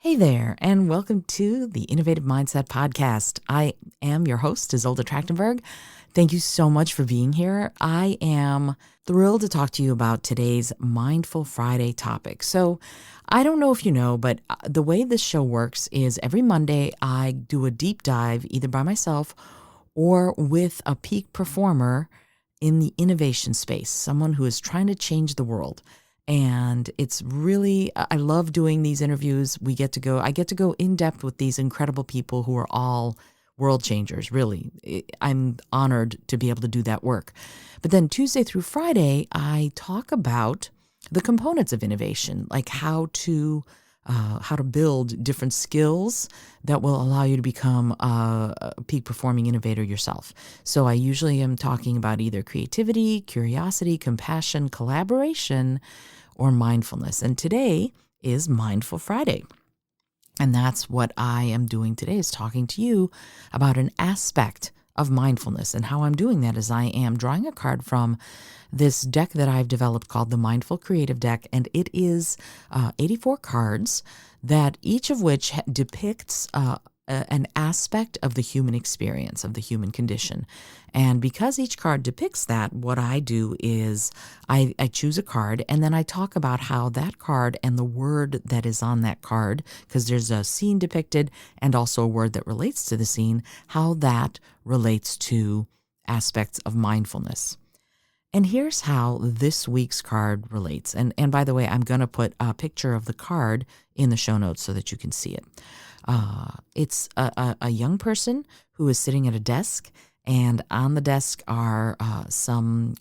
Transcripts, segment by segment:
Hey there, and welcome to the Innovative Mindset Podcast. I am your host, Isolde Trachtenberg. Thank you so much for being here. I am thrilled to talk to you about today's Mindful Friday topic. So, I don't know if you know, but the way this show works is every Monday I do a deep dive either by myself or with a peak performer in the innovation space, someone who is trying to change the world. And it's really, I love doing these interviews. I get to go in depth with these incredible people who are all world changers, really. I'm honored to be able to do that work. But then Tuesday through Friday, I talk about the components of innovation, like how to build different skills that will allow you to become a peak performing innovator yourself. So I usually am talking about either creativity, curiosity, compassion, collaboration, or mindfulness. And today is Mindful Friday. And that's what I am doing today, is talking to you about an aspect of mindfulness. And how I'm doing that is I am drawing a card from this deck that I've developed called the Mindful Creative Deck. And it is 84 cards that each of which depicts an aspect of the human experience, of the human condition. And because each card depicts that, what I do is I choose a card and then I talk about how that card and the word that is on that card, because there's a scene depicted and also a word that relates to the scene, how that relates to aspects of mindfulness. And here's how this week's card relates. And by the way, I'm going to put a picture of the card in the show notes so that you can see it. It's a young person who is sitting at a desk, and on the desk are some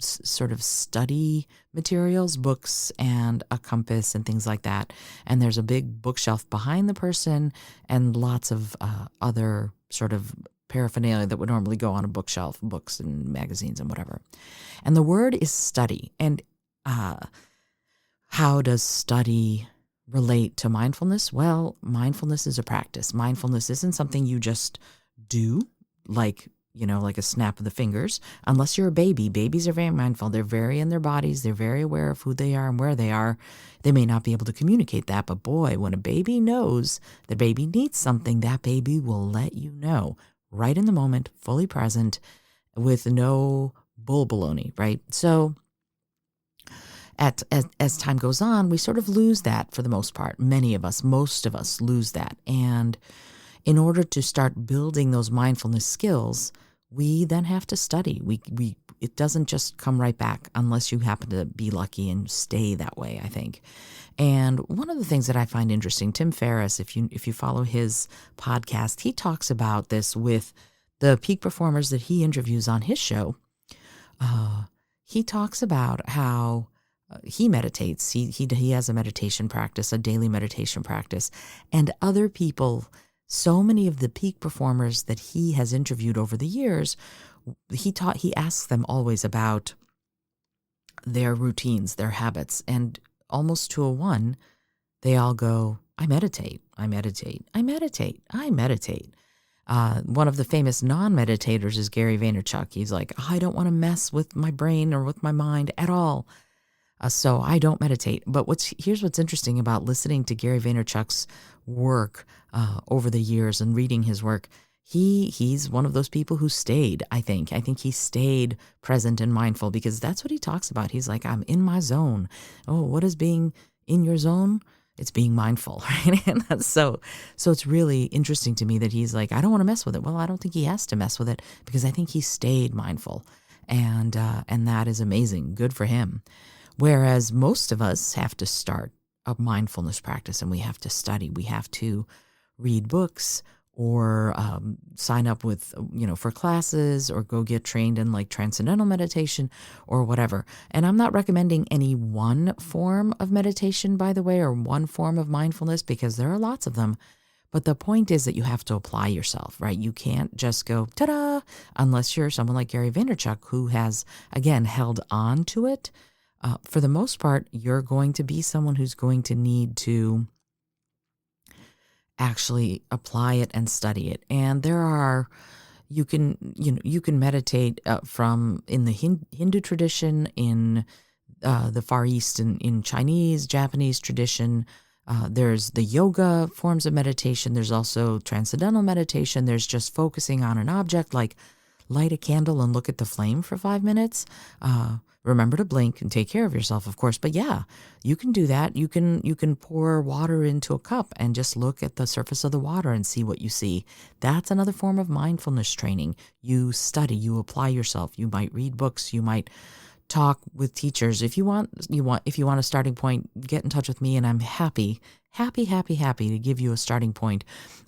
sort of study materials, books, and a compass and things like that. And there's a big bookshelf behind the person and lots of other sort of paraphernalia that would normally go on a bookshelf, books and magazines and whatever. And the word is study. And how does study relate to mindfulness? Well, mindfulness is a practice. Mindfulness isn't something you just do like a snap of the fingers, unless you're a baby. Babies are very mindful. They're very in their bodies. They're very aware of who they are and where they are. They may not be able to communicate that, but boy, when a baby knows the baby needs something, that baby will let you know right in the moment, fully present, with no bull baloney, right? So as time goes on, we sort of lose that for the most part. Most of us lose that. And in order to start building those mindfulness skills, we then have to study. It doesn't just come right back unless you happen to be lucky and stay that way, I think. And one of the things that I find interesting, Tim Ferriss, if you follow his podcast, he talks about this with the peak performers that he interviews on his show. He talks about how he meditates. He has a meditation practice, a daily meditation practice, and other people. So many of the peak performers that he has interviewed over the years, he asks them always about their routines, their habits, and almost to a one, they all go, I meditate, I meditate, I meditate, I meditate. One of the famous non-meditators is Gary Vaynerchuk. He's like, I don't want to mess with my brain or with my mind at all. So I don't meditate. But here's what's interesting about listening to Gary Vaynerchuk's work over the years and reading his work. He's one of those people who stayed, I think. I think he stayed present and mindful because that's what he talks about. He's like, I'm in my zone. Oh, what is being in your zone? It's being mindful, right? And that's so it's really interesting to me that he's like, I don't want to mess with it. Well, I don't think he has to mess with it because I think he stayed mindful. And that is amazing. Good for him. Whereas most of us have to start a mindfulness practice and we have to study. We have to read books or sign up with, for classes or go get trained in like transcendental meditation or whatever. And I'm not recommending any one form of meditation, by the way, or one form of mindfulness because there are lots of them. But the point is that you have to apply yourself, right? You can't just go, ta-da, unless you're someone like Gary Vaynerchuk who has, again, held on to it. For the most part, you're going to be someone who's going to need to actually apply it and study it. And you can meditate from in the Hindu tradition, in the Far East, in Chinese, Japanese tradition, There's the yoga forms of meditation. There's also transcendental meditation. There's just focusing on an object, like light a candle and look at the flame for 5 minutes. Remember to blink and take care of yourself, of course. But yeah, you can do that. You can pour water into a cup and just look at the surface of the water and see what you see. That's another form of mindfulness training. You study, you apply yourself. You might read books. You might talk with teachers. If you want a starting point, get in touch with me, and I'm happy to give you a starting point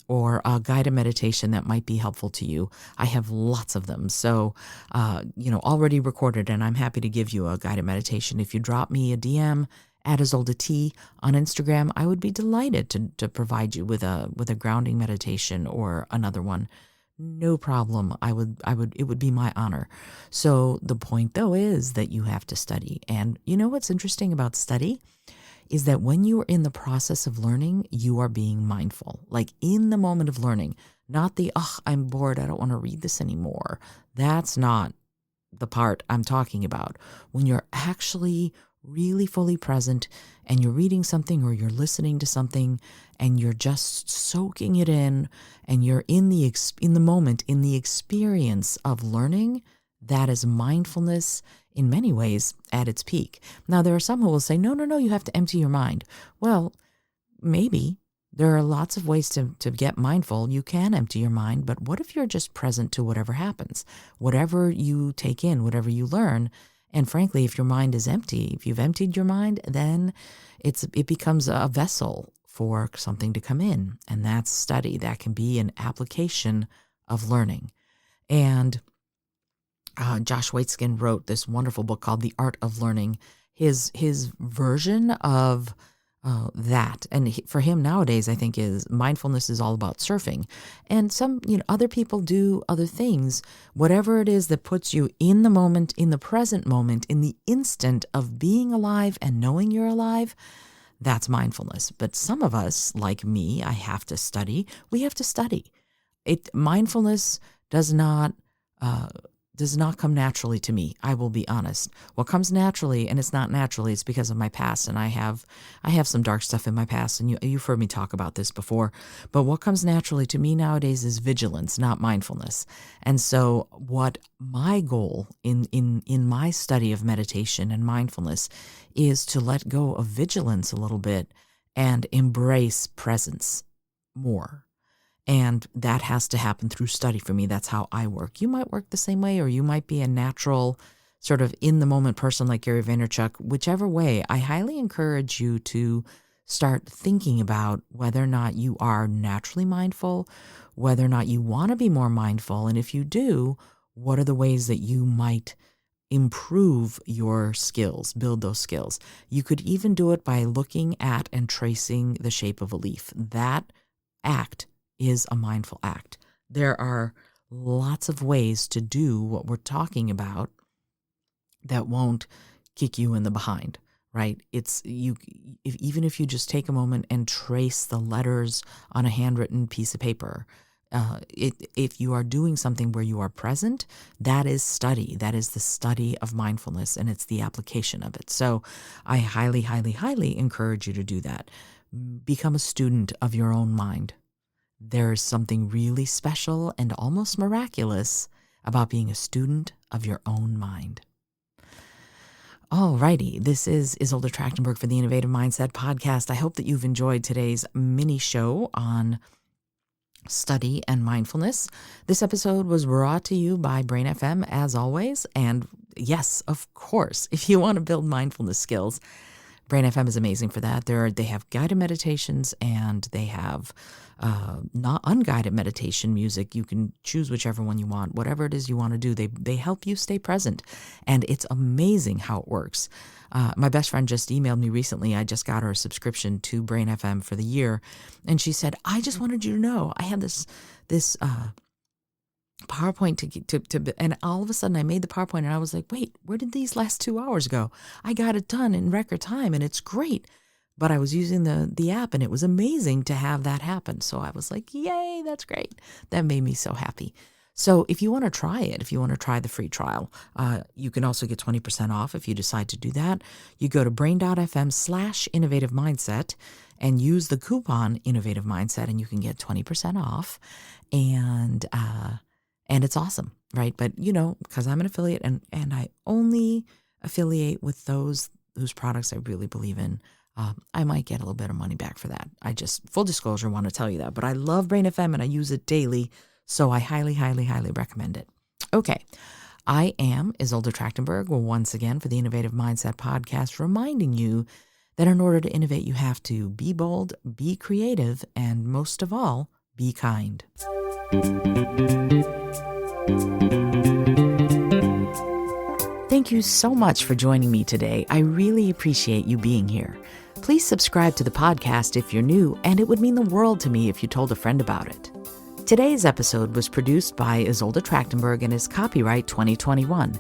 or a guided meditation that might be helpful to you. I have lots of them. So, already recorded, and I'm happy to give you a guided meditation. If you drop me a DM at Isolda T on Instagram, I would be delighted to provide you with a grounding meditation or another one. No problem. It would be my honor. So the point though is that you have to study. And you know what's interesting about study is that when you are in the process of learning, you are being mindful, like in the moment of learning, not the, I'm bored, I don't want to read this anymore. That's not the part I'm talking about. When you're actually really fully present and you're reading something or you're listening to something and you're just soaking it in and you're in the moment, in the experience of learning, that is mindfulness in many ways at its peak. Now, there are some who will say, no, you have to empty your mind. Well, maybe. There are lots of ways to get mindful. You can empty your mind, but what if you're just present to whatever happens, whatever you take in, whatever you learn? And frankly, if your mind is empty, if you've emptied your mind, then it becomes a vessel for something to come in. And that's study. That can be an application of learning. And Josh Waitzkin wrote this wonderful book called The Art of Learning. His version of that, and for him nowadays, I think is mindfulness is all about surfing. And some, other people do other things. Whatever it is that puts you in the moment, in the present moment, in the instant of being alive and knowing you're alive, that's mindfulness. But some of us, like me, I have to study. We have to study. Mindfulness does not come naturally to me. I will be honest. What comes naturally, and it's not naturally, it's because of my past, and I have some dark stuff in my past, and you've heard me talk about this before. But what comes naturally to me nowadays is vigilance, not mindfulness. And so, what my goal in my study of meditation and mindfulness is to let go of vigilance a little bit and embrace presence more. And that has to happen through study for me. That's how I work. You might work the same way, or you might be a natural sort of in the moment person like Gary Vaynerchuk. Whichever way, I highly encourage you to start thinking about whether or not you are naturally mindful, whether or not you want to be more mindful. And if you do, what are the ways that you might improve your skills, build those skills? You could even do it by looking at and tracing the shape of a leaf. That act is a mindful act. There are lots of ways to do what we're talking about that won't kick you in the behind, right? Even if you just take a moment and trace the letters on a handwritten piece of paper, if you are doing something where you are present, that is study. That is the study of mindfulness, and it's the application of it. So I highly, highly, highly encourage you to do that. Become a student of your own mind. There's something really special and almost miraculous about being a student of your own mind. Alrighty, this is Isolda Trachtenberg for the Innovative Mindset Podcast. I hope that you've enjoyed today's mini show on study and mindfulness. This episode was brought to you by Brain FM, as always. And yes, of course, if you want to build mindfulness skills, Brain FM is amazing for that. They have guided meditations, and they have not unguided meditation music. You can choose whichever one you want, whatever it is you want to do. They help you stay present, and it's amazing how it works. My best friend just emailed me recently. I just got her a subscription to Brain FM for the year, and she said, "I just wanted you to know I had this PowerPoint to and all of a sudden I made the PowerPoint, and I was like, wait, where did these last 2 hours go? I got it done in record time, and it's great." But I was using the app, and it was amazing to have that happen. So I was like, yay, that's great. That made me so happy. So if you want to try it, if you want to try the free trial, you can also get 20% off if you decide to do that. You go to brain.fm/innovative mindset, and use the coupon Innovative Mindset, and you can get 20% off. And it's awesome, right? But because I'm an affiliate and I only affiliate with those whose products I really believe in, I might get a little bit of money back for that. I just, full disclosure, want to tell you that. But I love Brain FM and I use it daily, so I highly, highly, highly recommend it. Okay, I am Isolde Trachtenberg, once again for the Innovative Mindset Podcast, reminding you that in order to innovate, you have to be bold, be creative, and most of all, be kind. Thank you so much for joining me today. I really appreciate you being here. Please subscribe to the podcast if you're new, and it would mean the world to me if you told a friend about it. Today's episode was produced by Isolde Trachtenberg and is copyright 2021.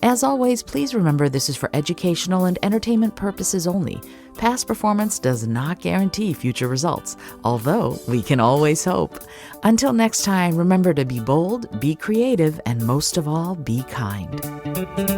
As always, please remember this is for educational and entertainment purposes only. Past performance does not guarantee future results, although we can always hope. Until next time, remember to be bold, be creative, and most of all, be kind.